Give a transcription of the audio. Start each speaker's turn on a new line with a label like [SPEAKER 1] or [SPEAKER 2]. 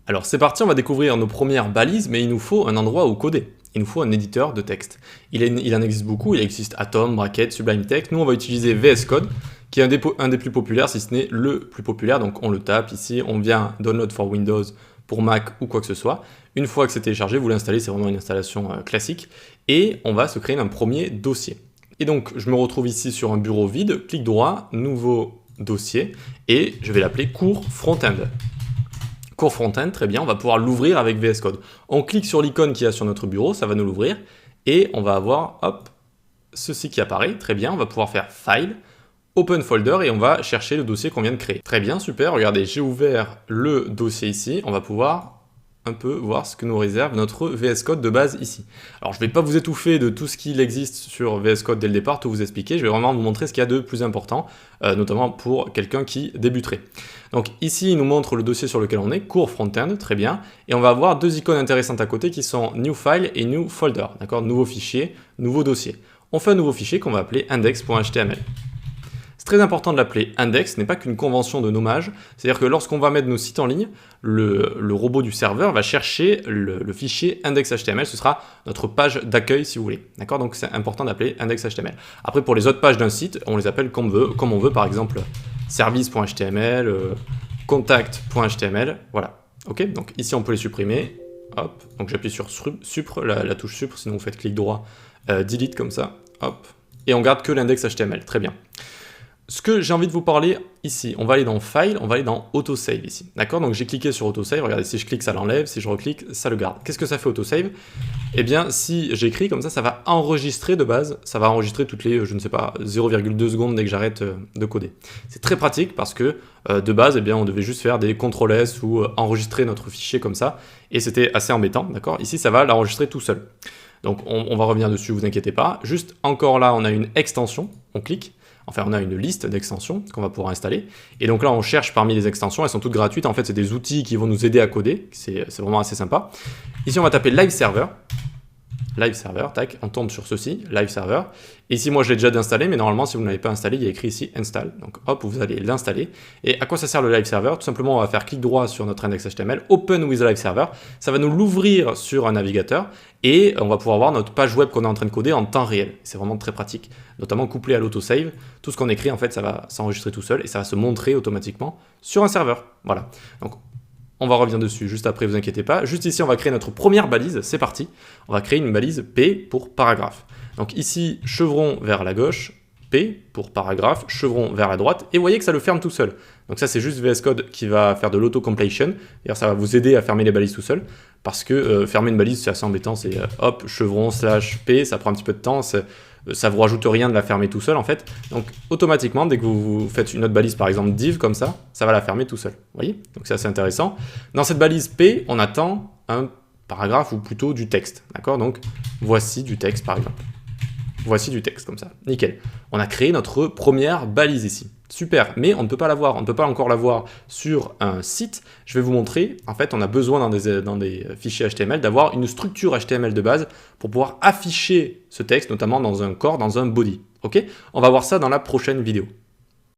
[SPEAKER 1] Alors c'est parti, on va découvrir nos premières balises, mais il nous faut un endroit où coder. Il nous faut un éditeur de texte. Il en existe beaucoup, il existe Atom, Bracket, Sublime Text. Nous on va utiliser VS Code, qui est un des plus populaires, si ce n'est le plus populaire. Donc on le tape ici, on vient Download for Windows pour Mac ou quoi que ce soit. Une fois que c'est téléchargé, vous l'installez, c'est vraiment une installation classique. Et on va se créer un premier dossier. Et donc je me retrouve ici sur un bureau vide, clic droit, nouveau dossier, et je vais l'appeler cours front-end. Cours front-end, très bien, on va pouvoir l'ouvrir avec VS Code. On clique sur l'icône qu'il y a sur notre bureau, ça va nous l'ouvrir, et on va avoir, hop, ceci qui apparaît, très bien, on va pouvoir faire File, Open Folder, et on va chercher le dossier qu'on vient de créer. Très bien, super, regardez, j'ai ouvert le dossier ici, on va pouvoir un peu voir ce que nous réserve notre VS Code de base ici. Alors je ne vais pas vous étouffer de tout ce qu'il existe sur VS Code dès le départ, tout vous expliquer, je vais vraiment vous montrer ce qu'il y a de plus important, notamment pour quelqu'un qui débuterait. Donc ici, il nous montre le dossier sur lequel on est, cours front-end, très bien, et on va avoir deux icônes intéressantes à côté qui sont New File et New Folder, d'accord, nouveau fichier, nouveau dossier. On fait un nouveau fichier qu'on va appeler index.html. C'est très important de l'appeler index, ce n'est pas qu'une convention de nommage, c'est-à-dire que lorsqu'on va mettre nos sites en ligne, le robot du serveur va chercher le fichier index.html, ce sera notre page d'accueil si vous voulez, d'accord? Donc c'est important d'appeler index.html. Après pour les autres pages d'un site, on les appelle comme on veut, par exemple service.html, contact.html, voilà, ok? Donc ici on peut les supprimer, hop, donc j'appuie sur la touche supr, sinon vous faites clic droit, delete comme ça, hop, et on garde que l'index.html, très bien. Ce que j'ai envie de vous parler ici, on va aller dans File, on va aller dans Autosave ici, d'accord? Donc j'ai cliqué sur Autosave, regardez, si je clique ça l'enlève, si je reclique ça le garde. Qu'est-ce que ça fait Autosave? Eh bien si j'écris comme ça va enregistrer de base, ça va enregistrer toutes les, je ne sais pas, 0,2 secondes dès que j'arrête de coder. C'est très pratique parce que de base, eh bien, on devait juste faire des CTRL-S ou enregistrer notre fichier comme ça, et c'était assez embêtant, d'accord? Ici ça va l'enregistrer tout seul. Donc on va revenir dessus, vous inquiétez pas. Juste encore là, on a une extension, on clique. Enfin, on a une liste d'extensions qu'on va pouvoir installer. Et donc là, on cherche parmi les extensions, elles sont toutes gratuites. En fait, c'est des outils qui vont nous aider à coder. C'est vraiment assez sympa. Ici, on va taper Live Server. Live Server, tac, on tombe sur ceci, Live Server. Et ici, moi, je l'ai déjà installé, mais normalement, si vous ne l'avez pas installé, il y a écrit ici Install. Donc, hop, vous allez l'installer. Et à quoi ça sert le Live Server? Tout simplement, on va faire clic droit sur notre index.html, Open with Live Server. Ça va nous l'ouvrir sur un navigateur et on va pouvoir voir notre page web qu'on est en train de coder en temps réel. C'est vraiment très pratique, notamment couplé à l'autosave. Tout ce qu'on écrit, en fait, ça va s'enregistrer tout seul et ça va se montrer automatiquement sur un serveur. Voilà. Donc, on va revenir dessus juste après, vous inquiétez pas. Juste ici, on va créer notre première balise, c'est parti. On va créer une balise P pour paragraphe. Donc ici, chevron vers la gauche, P pour paragraphe, chevron vers la droite, et vous voyez que ça le ferme tout seul. Donc ça, c'est juste VS Code qui va faire de l'auto-completion, d'ailleurs ça va vous aider à fermer les balises tout seul, parce que fermer une balise, c'est assez embêtant, c'est hop, chevron slash P, ça prend un petit peu de temps, ça vous rajoute rien de la fermer tout seul en fait. Donc automatiquement, dès que vous faites une autre balise, par exemple div comme ça va la fermer tout seul. Vous voyez? Donc c'est assez intéressant. Dans cette balise P, on attend un paragraphe ou plutôt du texte. D'accord? Donc voici du texte par exemple. Voici du texte comme ça. Nickel. On a créé notre première balise ici. Super, mais on ne peut pas la voir, on ne peut pas encore la voir sur un site. Je vais vous montrer, en fait, on a besoin dans des fichiers HTML d'avoir une structure HTML de base pour pouvoir afficher ce texte, notamment dans un corps, dans un body. Ok? On va voir ça dans la prochaine vidéo.